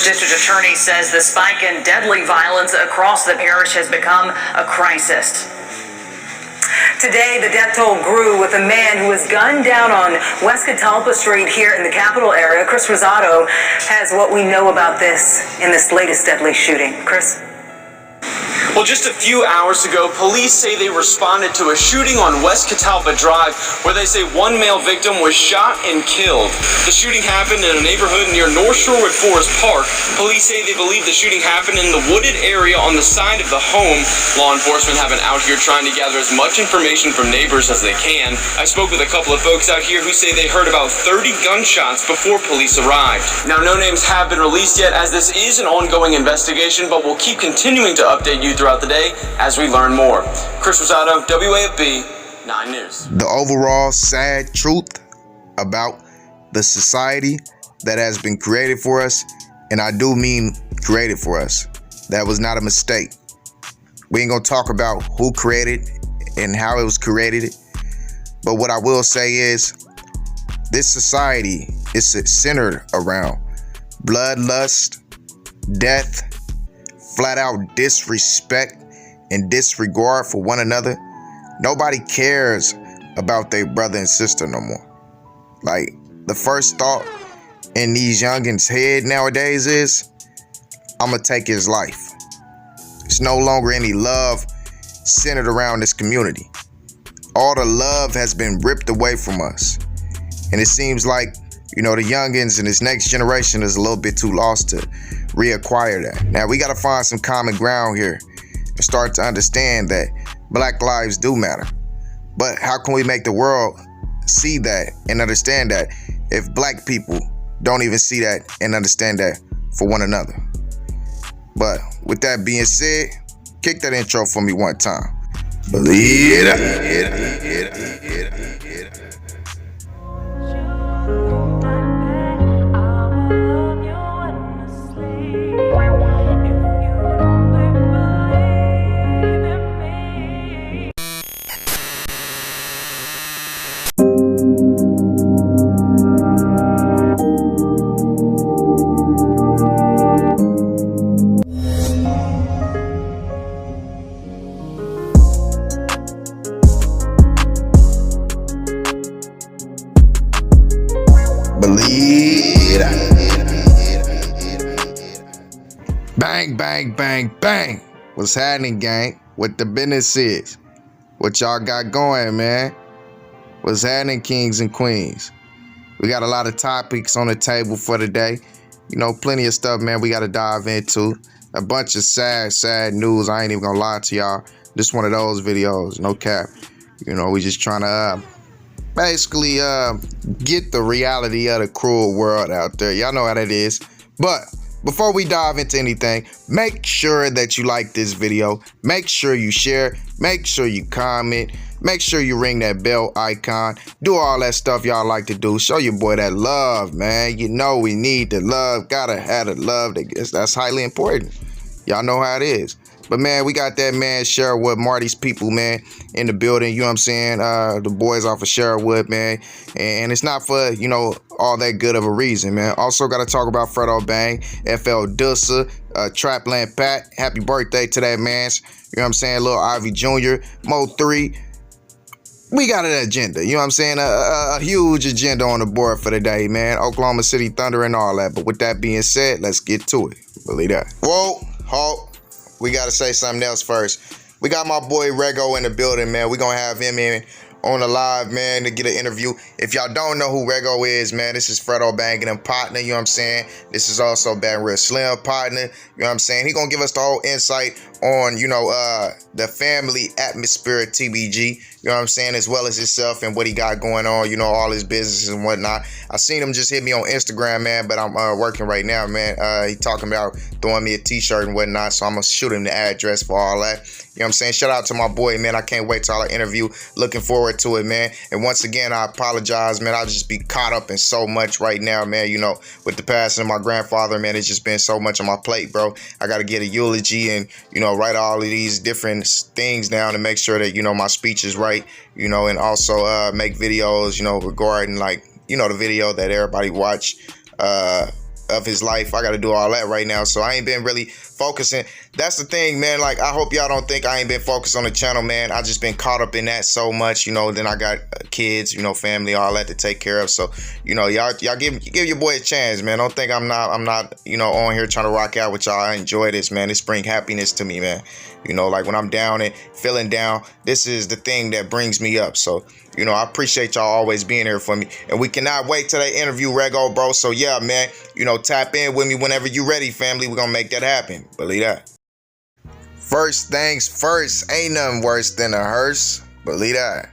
District Attorney says the spike in deadly violence across the parish has become a crisis. Today, the death toll grew with a man who was gunned down on West Catalpa Street here in the capital area. Chris Rosado has what we know about this in this latest deadly shooting. Chris? Well, just a few hours ago, police say they responded to a shooting on West Catalpa Drive where they say one male victim was shot and killed. The shooting happened in a neighborhood near North Sherwood Forest Park. Police say they believe the shooting happened in the wooded area on the side of the home. Law enforcement have been out here trying to gather as much information from neighbors as they can. I spoke with a couple of folks out here who say they heard about 30 gunshots before police arrived. Now, no names have been released yet as this is an ongoing investigation, but we'll keep continuing to update you throughout the day as we learn more. Chris Rosado, WAFB 9 News. The overall sad truth about the society that has been created for us, and I do mean created for us, that was not a mistake. We ain't gonna talk about who created and how it was created, but what I will say is this society is centered around bloodlust, death, flat out disrespect and disregard for one another. Nobody cares about their brother and sister no more. Like, the first thought in these youngins' head nowadays is, I'm gonna take his life. There's no longer any love centered around this community. All the love has been ripped away from us. And it seems like, the youngins in this next generation is a little bit too lost to reacquire that. Now, we got to find some common ground here and start to understand that Black lives do matter. But how can we make the world see that and understand that if Black people don't even see that and understand that for one another? But with that being said, kick that intro for me one time. Believe it. Bang, bang, bang, bang. What's happening, gang? What the business is? What y'all got going, man? What's happening, kings and queens? We got a lot of topics on the table for today. Plenty of stuff, man, we got to dive into. A bunch of sad news. I ain't even gonna lie to y'all. This one of those videos, no cap. We just trying to basically get the reality of the cruel world out there. Y'all know how that is. But before we dive into anything, make sure that you like this video. Make sure you share. Make sure you comment. Make sure you ring that bell icon. Do all that stuff y'all like to do. Show your boy that love, man. We need the love. Gotta have the love. That's highly important. Y'all know how it is. But, man, we got that man Sherwood, Marty's people, man, in the building. You know what I'm saying? The boys off of Sherwood, man. And it's not for, all that good of a reason, man. Also got to talk about Fredo Bang, FL Dusa, Trapland Pat. Happy birthday to that man. You know what I'm saying? Little Ivy Jr., Mo 3. We got an agenda. You know what I'm saying? A huge agenda on the board for the day, man. Oklahoma City Thunder and all that. But with that being said, let's get to it. Believe that. Whoa, halt. We got to say something else first. We got my boy Rego in the building, man. We're going to have him in on the live, man, to get an interview. If y'all don't know who Rego is, man, this is Fredo Bang and Potna, you know what I'm saying? This is also Baton Rouge Slim Potna, you know what I'm saying? He going to give us the whole insight on, the family atmosphere at TBG, you know what I'm saying, as well as himself and what he got going on, all his businesses and whatnot. I seen him just hit me on Instagram, man, but I'm working right now, man. He talking about throwing me a t-shirt and whatnot, so I'm going to shoot him the address for all that. You know what I'm saying? Shout out to my boy, man. I can't wait till our interview. Looking forward to it, man. And once again, I apologize, man. I'll just be caught up in so much right now, man. With the passing of my grandfather, man, it's just been so much on my plate, bro. I got to get a eulogy and, write all of these different things down to make sure that, my speech is right, and also make videos, regarding, the video that everybody watched of his life. I got to do all that right now, so I ain't been really focusing. That's the thing, man. Like, I hope y'all don't think I ain't been focused on the channel, man. I just been caught up in that so much, you know. Then I got kids, you know, family, all that to take care of. So, you know, y'all give your boy a chance, man. Don't think I'm not, you know, on here trying to rock out with y'all. I enjoy this, man. This bring happiness to me, man. You know, like when I'm down and feeling down, this is the thing that brings me up. So, you know, I appreciate y'all always being here for me. And we cannot wait till they interview Rego, bro. So, yeah, man, you know, tap in with me whenever you ready, family. We're going to make that happen. Believe that. First things first, ain't nothing worse than a hearse. Believe that.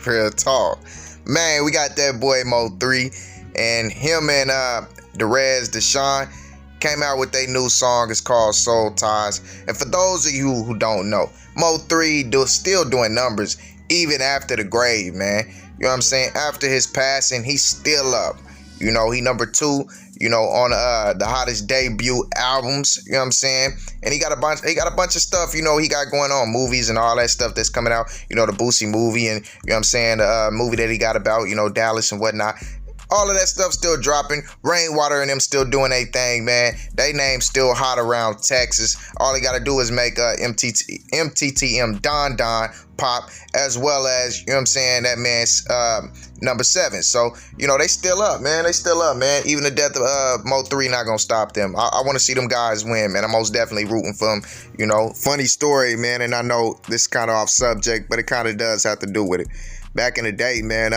Real talk. Man, we got that boy MgNg, and him and Derez Deshawn came out with their new song. It's called Soul Ties. And for those of you who don't know, MgNg still doing numbers even after the grave, man. You know what I'm saying? After his passing, he's still up. You know, he number 2, you know, on the hottest debut albums, you know what I'm saying? And he got a bunch of stuff, you know, he got going on, movies and all that stuff that's coming out, you know, the Boosie movie, and you know what I'm saying, the movie that he got about, you know, Dallas and whatnot. All of that stuff still dropping. Rainwater and them still doing their thing, man. They name still hot around Texas. All they got to do is make MTTM Don pop, as well as, you know what I'm saying, that man's number 7. So, you know, they still up, man. They still up, man. Even the death of MgNg not going to stop them. I want to see them guys win, man. I'm most definitely rooting for them, you know. Funny story, man, and I know this is kind of off subject, but it kind of does have to do with it. Back in the day, man,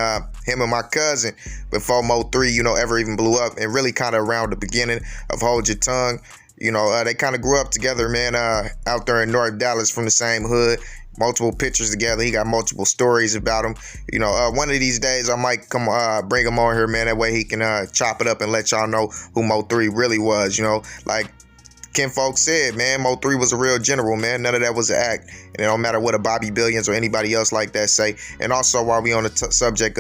him and my cousin, before MgNg, you know, ever even blew up, and really kind of around the beginning of Hold Your Tongue, you know, they kind of grew up together, man, out there in North Dallas from the same hood. Multiple pictures together. He got multiple stories about him. You know, one of these days I might come bring him on here, man. That way he can chop it up and let y'all know who MgNg really was, you know. Like Kinfolk said, man, MgNg was a real general, man. None of that was an act. And it don't matter what a Bobby Billions or anybody else like that say. And also, while we on the subject,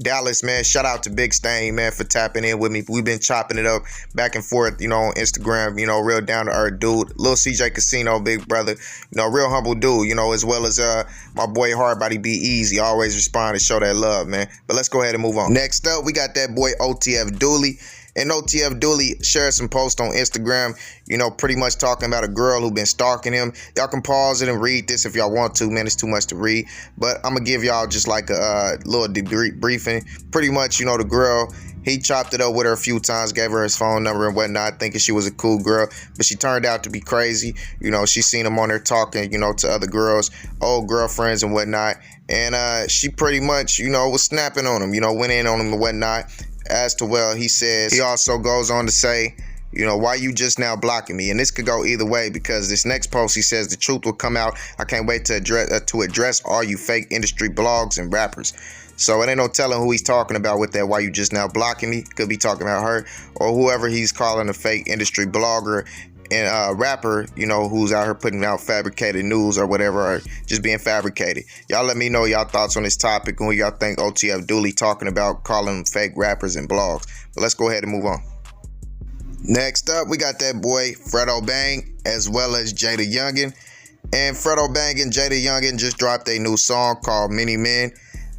Dallas, man, shout out to Big Stain, man, for tapping in with me. We've been chopping it up back and forth, you know, on Instagram, you know, real down-to-earth dude. Lil CJ Casino, big brother, you know, real humble dude, you know, as well as my boy Hardbody Be Easy. Always respond and show that love, man. But let's go ahead and move on. Next up, we got that boy OTF Dooley. And OTF Dooley shared some posts on Instagram, you know, pretty much talking about a girl who been stalking him. Y'all can pause it and read this if y'all want to, man. It's too much to read. But I'm going to give y'all just like a little debriefing. Pretty much, you know, the girl, he chopped it up with her a few times, gave her his phone number and whatnot, thinking she was a cool girl. But she turned out to be crazy. You know, she seen him on there talking, you know, to other girls, old girlfriends and whatnot. And she pretty much, you know, was snapping on him, you know, went in on him and whatnot. As to, well, he says, he also goes on to say, you know, why you just now blocking me? And this could go either way, because this next post, he says, the truth will come out. I can't wait to address all you fake industry blogs and rappers. So it ain't no telling who he's talking about with that. Why you just now blocking me? Could be talking about her or whoever he's calling a fake industry blogger and rapper, you know, who's out here putting out fabricated news or whatever, or just being fabricated. Y'all let me know y'all thoughts on this topic and who y'all think OTF Dooley talking about, calling them fake rappers and blogs. But let's go ahead and move on. Next up, we got that boy Fredo Bang, as well as MgNg. And Fredo Bang and MgNg just dropped a new song called Many Men.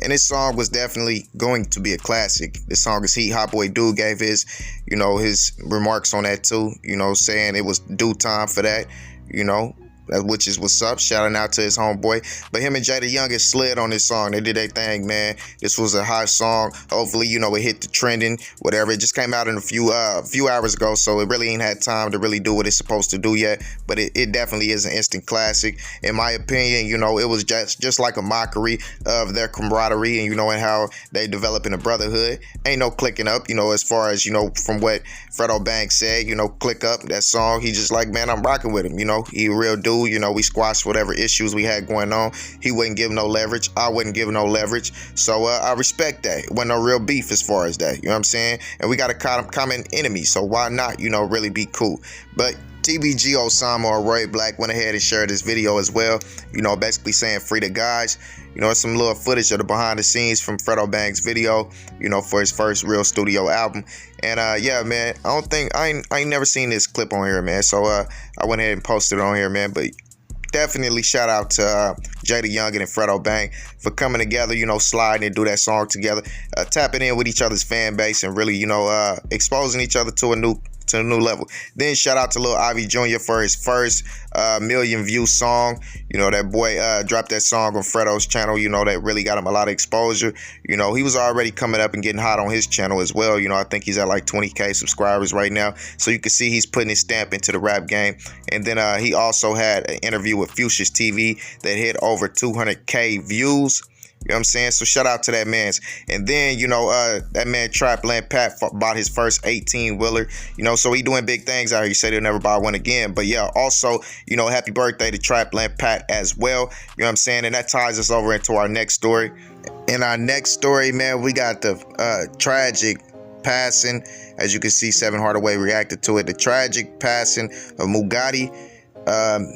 And this song was definitely going to be a classic. This song is heat. Hot Boy Dude gave his, you know, his remarks on that too. You know, saying it was due time for that, you know, which is what's up. Shouting out to his homeboy. But him and MgNg slid on this song. They did their thing, man. This was a hot song. Hopefully, you know, it hit the trending, whatever. It just came out in a few hours ago, so it really ain't had time to really do what it's supposed to do yet. But it definitely is an instant classic. In my opinion, you know, it was just like a mockery of their camaraderie and, you know, and how they developing a brotherhood. Ain't no clicking up, you know, as far as, you know, from what Fredo Bang said, you know, click up that song. He just like, man, I'm rocking with him, you know. He a real dude. You know, we squashed whatever issues we had going on. He wouldn't give no leverage. I wouldn't give no leverage. So I respect that. It wasn't no real beef as far as that. You know what I'm saying? And we got a common enemy. So why not, you know, really be cool? But TBG Osama or Roy Black went ahead and shared this video as well. You know, basically saying free the guys. You know, it's some little footage of the behind the scenes from Fredo Bang's video, you know, for his first real studio album. And yeah, man, I ain't never seen this clip on here, man. So I went ahead and posted it on here, man. But definitely shout out to Jada Young and Fredo Bang for coming together, you know, sliding and do that song together, tapping in with each other's fan base and really, you know, exposing each other to a new level. Then shout out to Lil Ivy Jr. for his first million view song. You know, that boy dropped that song on Fredo's channel, you know, that really got him a lot of exposure. You know, he was already coming up and getting hot on his channel as well. You know, I think he's at like 20K subscribers right now. So you can see he's putting his stamp into the rap game. And then he also had an interview with Fuchsia's TV that hit over 200K views. You know what I'm saying? So shout out to that man's. And then, you know, that man Trapland Pat bought his first 18-wheeler. You know, so he doing big things out here. He said he'll never buy one again. But yeah, also, you know, happy birthday to Trapland Pat as well. You know what I'm saying? And that ties us over into our next story. In our next story, man, we got the tragic passing. As you can see, 7 Hardaway reacted to it. The tragic passing of Mugati.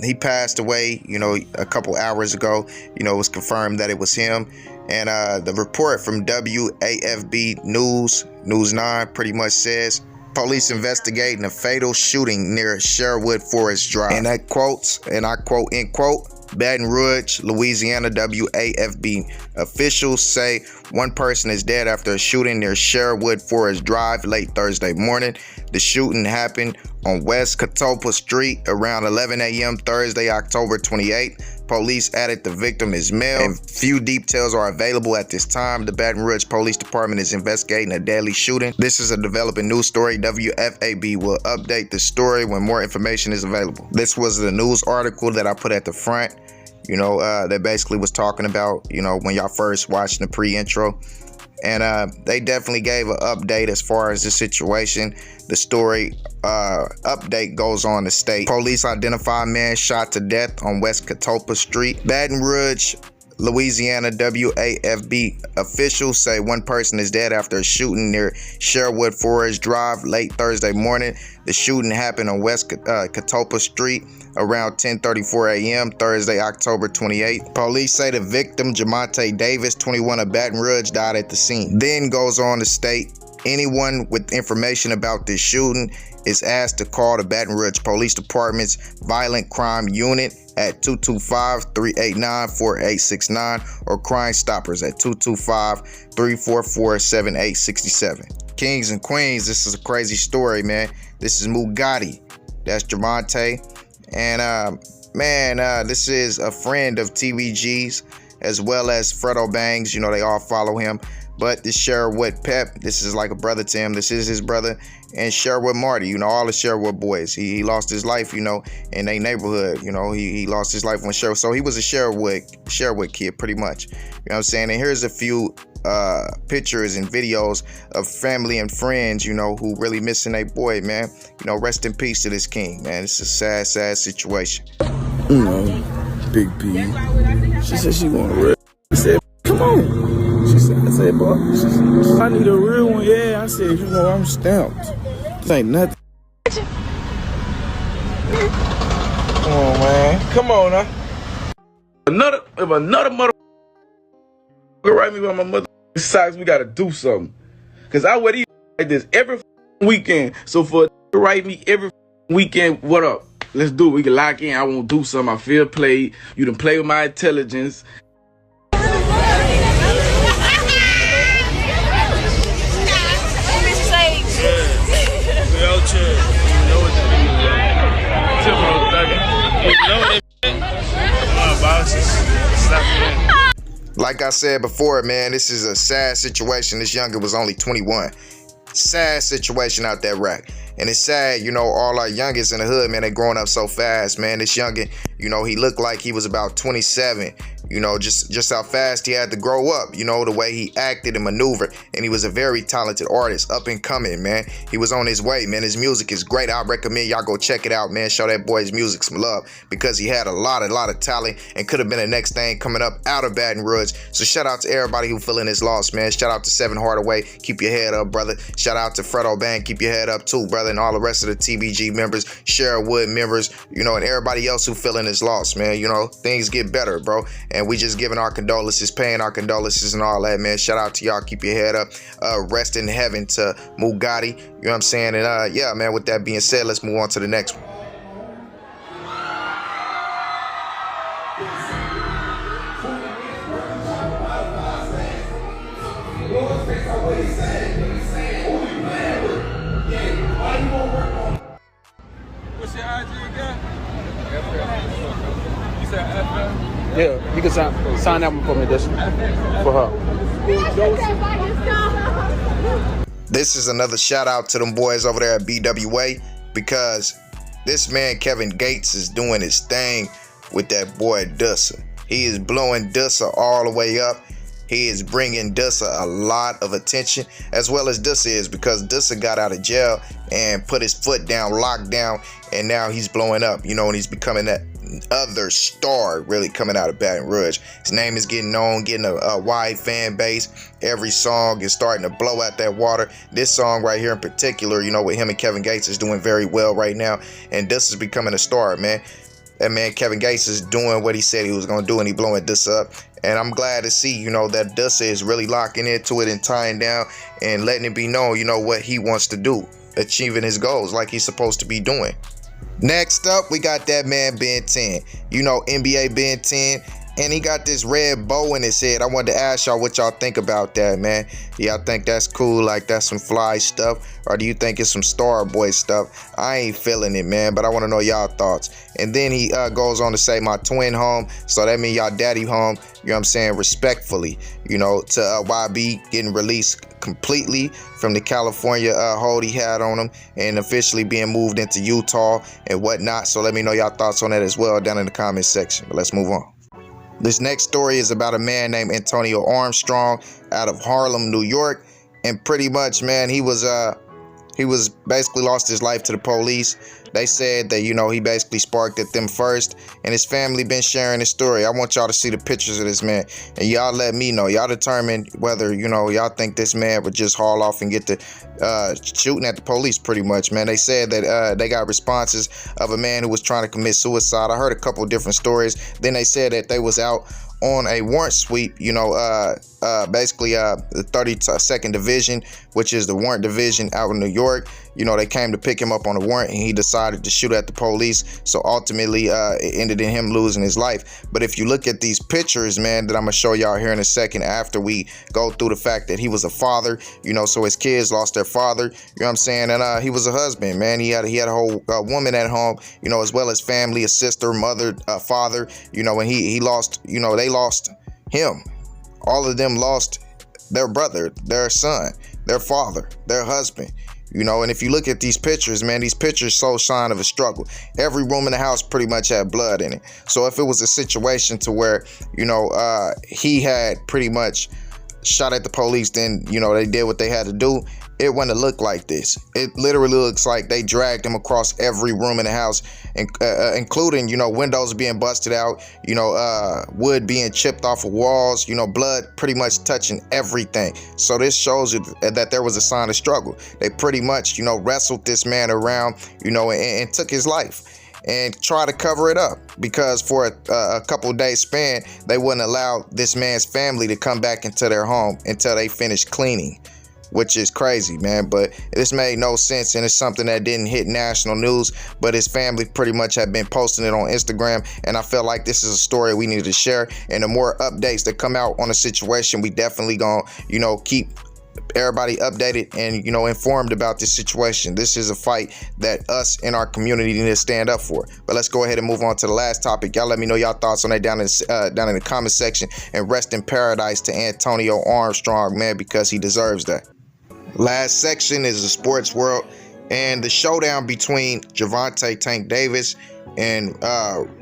He passed away, you know, a couple hours ago. You know, it was confirmed that it was him. And the report from WAFB News 9 pretty much says, police investigating a fatal shooting near Sherwood Forest Drive. And that quotes, and I quote, end quote, Baton Rouge, Louisiana, WAFB officials say 1 person is dead after a shooting near Sherwood Forest Drive late Thursday morning. The shooting happened on West Catawba Street around 11 a.m. Thursday, October 28th. Police added the victim is male, and few details are available at this time. The Baton Rouge Police Department is investigating a deadly shooting. This is a developing news story. WFAB will update the story when more information is available. This was the news article that I put at the front, you know, that basically was talking about, you know, when y'all first watched the pre-intro. And they definitely gave an update as far as the situation. The story update goes on to state, police identify man shot to death on West Catawba Street, Baton Rouge, Louisiana. WAFB officials say 1 person is dead after a shooting near Sherwood Forest Drive late Thursday morning. The shooting happened on West Catawba Street around 10:34 a.m. Thursday, October 28th. Police say the victim, Jamonte Davis, 21 of Baton Rouge, died at the scene. Then goes on to state, anyone with information about this shooting is asked to call the Baton Rouge Police Department's Violent Crime Unit at 225-389-4869 or Crime Stoppers at 225-344-7867. Kings and queens, this is a crazy story, man. This is Mugati. That's Jamonte. And this is a friend of TVG's as well as Fredo Bang's. You know, they all follow him. But this Sherwood Pep, this is like a brother to him. This is his brother. And Sherwood Marty, you know, all the Sherwood boys. He lost his life, you know, in their neighborhood. You know, he lost his life when Sherwood. So he was a Sherwood kid, pretty much. You know what I'm saying? And here's a few pictures and videos of family and friends, you know, who really missing their boy, man. You know, rest in peace to this king, man. It's a sad, sad situation. You know, Big P. She said she want a real. I said, come on. She said, I said, bro, I need a real one. Yeah, I said, you know, I'm stamped. This ain't nothing. Come on, man. Come on, now. If another mother write me about my mother socks, we gotta do something. Cause I wear these like this every weekend. So for to write me every weekend, what up? Let's do it. We can lock in. I won't do something. I feel played. You done play with my intelligence. Like I said before, man, this is a sad situation. This youngin was only 21. Sad situation out that rack. And it's sad, you know, all our youngest in the hood, man, they growing up so fast, man. This youngin, you know, he looked like he was about 27. You know, just how fast he had to grow up, you know, the way he acted and maneuvered. And he was a very talented artist, up and coming, man. He was on his way, man. His music is great. I recommend y'all go check it out, man. Show that boy's music some love because he had a lot of talent and could have been the next thing coming up out of Baton Rouge. So shout out to everybody who feeling his loss, man. Shout out to 7 Hardaway. Keep your head up, brother. Shout out to Fredo Bang. Keep your head up too, brother. And all the rest of the TBG members, Sherwood members, you know, and everybody else who feeling his loss, man. You know, things get better, bro. And we just giving our condolences, paying our condolences and all that, man. Shout out to y'all. Keep your head up. Rest in heaven to Mugati. You know what I'm saying? And yeah, man, with that being said, let's move on to the next one. What's your IG again? You said FF? Yeah, you can sign that one for me, this for her. This is another shout out to them boys over there at BWA, because this man Kevin Gates is doing his thing with that boy Dusa. He is blowing Dusa all the way up. He is bringing Dusa a lot of attention, as well as Dusa is, because Dusa got out of jail and put his foot down, locked down, and now he's blowing up, you know, and he's becoming that other star really coming out of Baton Rouge. His name is getting known, getting a wide fan base. Every song is starting to blow out that water. This song right here in particular, you know, with him and Kevin Gates is doing very well right now, and Dusa is becoming a star, man. That man Kevin Gates is doing what he said he was going to do, and he blowing Dusa up. And I'm glad to see, you know, that Dusa is really locking into it and tying down and letting it be known, you know, what he wants to do, achieving his goals like he's supposed to be doing. Next up, we got that man Ben10, you know, NBA Ben10, and he got this red bow in his head. I wanted to ask y'all what y'all think about that, man. Y'all think that's cool, like that's some fly stuff, or do you think it's some Star Boy stuff? I ain't feeling it, man, but I want to know y'all thoughts. And then he goes on to say, my twin home, so that means y'all daddy home, you know what I'm saying, respectfully, you know, to YB getting released completely from the California hold he had on him and officially being moved into Utah and whatnot. So let me know y'all thoughts on that as well down in the comment section. But let's move on. This next story is about a man named Antonio Armstrong out of Harlem, New York, and pretty much, man, he was basically lost his life to the police. They said that, you know, he basically sparked at them first, and his family been sharing his story. I want y'all to see the pictures of this man, and y'all let me know. Y'all determine whether, you know, y'all think this man would just haul off and get to shooting at the police pretty much, man. They said that they got responses of a man who was trying to commit suicide. I heard a couple different stories. Then they said that they was out on a warrant sweep, you know, basically the 32nd Division, which is the warrant division out in New York. You know, they came to pick him up on a warrant, and he decided to shoot at the police. So ultimately, it ended in him losing his life. But if you look at these pictures, man, that I'm gonna show y'all here in a second, after we go through the fact that he was a father, you know, so his kids lost their father, you know what I'm saying, and he was a husband, man. He had a whole woman at home, you know, as well as family, a sister, mother, father, you know, and he lost, you know, they lost him. All of them lost their brother, their son, their father, their husband. You know, and if you look at these pictures, man, these pictures show sign of a struggle. Every room in the house pretty much had blood in it. So if it was a situation to where, you know, he had pretty much shot at the police, then, you know, they did what they had to do, it wouldn't look like this. It literally looks like they dragged him across every room in the house, including, you know, windows being busted out, you know, wood being chipped off of walls, you know, blood pretty much touching everything. So this shows you that there was a sign of struggle. They pretty much, you know, wrestled this man around, you know, and took his life and try to cover it up, because for a couple of days span, they wouldn't allow this man's family to come back into their home until they finished cleaning, which is crazy, man. But this made no sense, and it's something that didn't hit national news, but his family pretty much had been posting it on Instagram, and I felt like this is a story we needed to share. And the more updates that come out on the situation, we definitely gonna, you know, keep everybody updated and, you know, informed about this situation. This is a fight that us in our community need to stand up for. But let's go ahead and move on to the last topic. Y'all let me know y'all thoughts on that down in the comment section, and rest in paradise to Antonio Armstrong, man, because he deserves that. Last section is the sports world, and the showdown between Gervonta Tank Davis and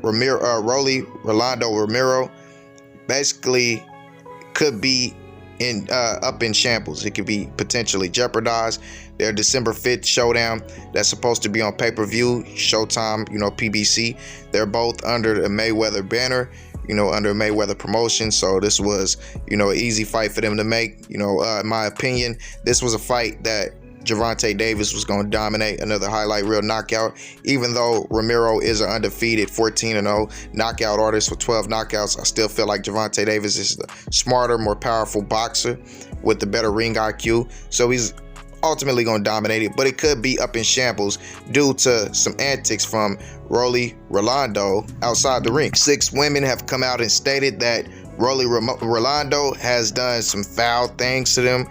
Rolando Romero basically could be up in shambles. It could be potentially jeopardized. Their December 5th showdown that's supposed to be on pay-per-view, Showtime, you know, PBC. They're both under the Mayweather banner, you know, under Mayweather promotion. So this was, you know, an easy fight for them to make. You know, in my opinion, this was a fight that Gervonta Davis was going to dominate, another highlight reel knockout. Even though Romero is an undefeated 14-0 knockout artist with 12 knockouts, I still feel like Gervonta Davis is the smarter, more powerful boxer with the better ring IQ. So he's ultimately going to dominate it, but it could be up in shambles due to some antics from Rolando outside the ring. 6 women have come out and stated that Rolando has done some foul things to them,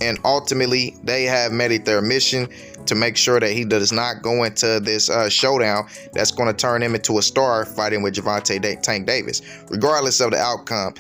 and ultimately they have made it their mission to make sure that he does not go into this showdown that's going to turn him into a star fighting with Gervonta Tank Davis. Regardless of the outcome,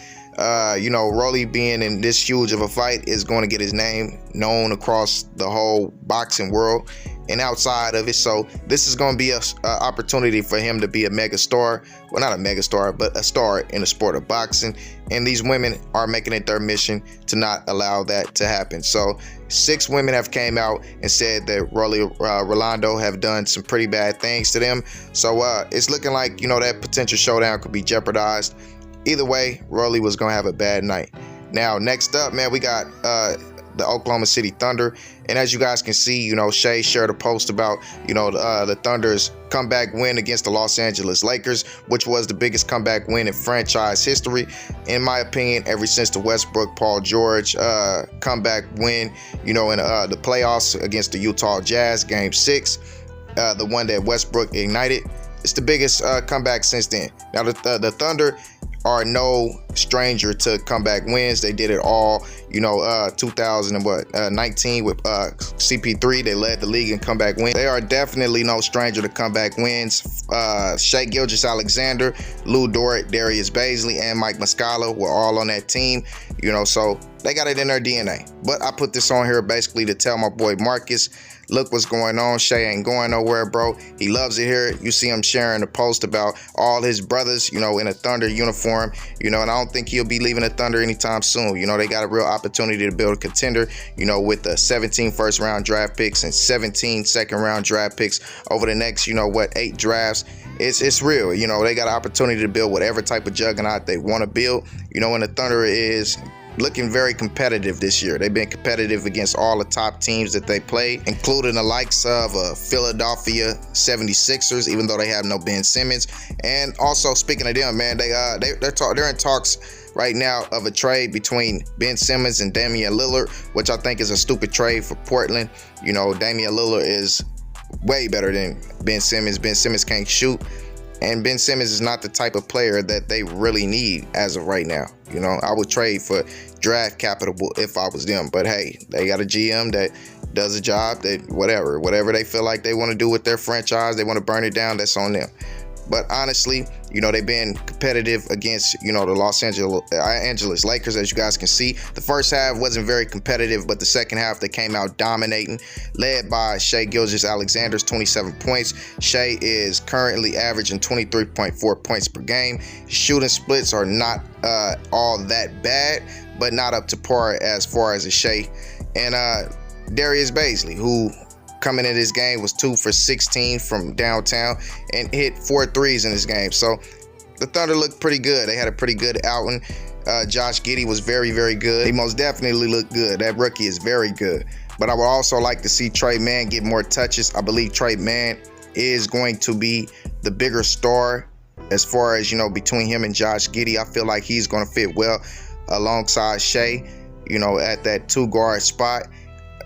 you know, Rolly being in this huge of a fight is going to get his name known across the whole boxing world and outside of it. So this is going to be a opportunity for him to be a mega star. Well, not a mega star, but a star in the sport of boxing. And these women are making it their mission to not allow that to happen. So 6 women have came out and said that Rolando have done some pretty bad things to them. So it's looking like, you know, that potential showdown could be jeopardized. Either way, Rolly was going to have a bad night. Now, next up, man, we got the Oklahoma City Thunder. And as you guys can see, you know, Shay shared a post about, you know, the Thunder's comeback win against the Los Angeles Lakers, which was the biggest comeback win in franchise history, in my opinion, ever since the Westbrook Paul George comeback win, you know, in the playoffs against the Utah Jazz, Game 6, the one that Westbrook ignited. It's the biggest comeback since then. Now, the Thunder are no stranger to comeback wins. They did it all, you know, 2019 with CP3. They led the league in comeback wins. They are definitely no stranger to comeback wins. Shai Gilgeous-Alexander, Lou Dort, Darius Baisley, and Mike Muscala were all on that team, you know, so they got it in their DNA. But I put this on here basically to tell my boy Marcus, look what's going on. Shay ain't going nowhere, bro. He loves it here. You see him sharing a post about all his brothers, you know, in a Thunder uniform, you know, and I don't think he'll be leaving the Thunder anytime soon. You know, they got a real opportunity to build a contender, you know, with the 17 first-round draft picks and 17 second-round draft picks over the next, you know, 8 drafts. It's real. You know, they got an opportunity to build whatever type of juggernaut they want to build, you know, and the Thunder is looking very competitive this year. They've been competitive against all the top teams that they play, including the likes of Philadelphia 76ers, even though they have no Ben Simmons. And also, speaking of them, man, they're in talks right now of a trade between Ben Simmons and Damian Lillard, which I think is a stupid trade for Portland. You know, Damian Lillard is way better than Ben Simmons. Ben Simmons can't shoot, and Ben Simmons is not the type of player that they really need as of right now. You know, I would trade for draft capital if I was them. But hey, they got a GM that does a job that whatever they feel like they want to do with their franchise, they want to burn it down, that's on them. But honestly, you know, they've been competitive against, you know, the Los Angeles Lakers, as you guys can see. The first half wasn't very competitive, but the second half they came out dominating, led by Shai Gilgeous-Alexander's 27 points. Shai is currently averaging 23.4 points per game. Shooting splits are not all that bad, but not up to par as far as a Shai. And Darius Baisley, who coming in this game was 2 for 16 from downtown and hit 4 threes in this game. So the Thunder looked pretty good. They had a pretty good outing. Josh Giddey was very, very good. He most definitely looked good. That rookie is very good. But I would also like to see Tre Mann get more touches. I believe Tre Mann is going to be the bigger star as far as, you know, between him and Josh Giddey. I feel like he's going to fit well alongside Shai, you know, at that 2-guard spot.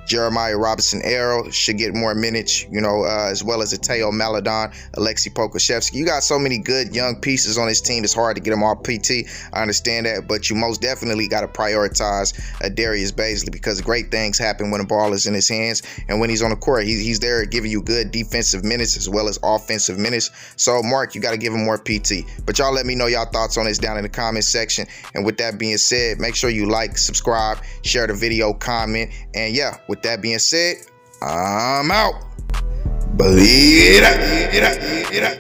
Jeremiah Robinson-Arrow should get more minutes, you know, as well as Teo Maledon, Alexei Pokusevski. You got so many good young pieces on this team. It's hard to get them all PT. I understand that, but you most definitely got to prioritize Darius Baisley, because great things happen when the ball is in his hands, and when he's on the court, he's there giving you good defensive minutes as well as offensive minutes. So, Mark, you got to give him more PT. But y'all let me know y'all thoughts on this down in the comment section. And with that being said, make sure you like, subscribe, share the video, comment, and yeah, with that being said, I'm out. Believe it.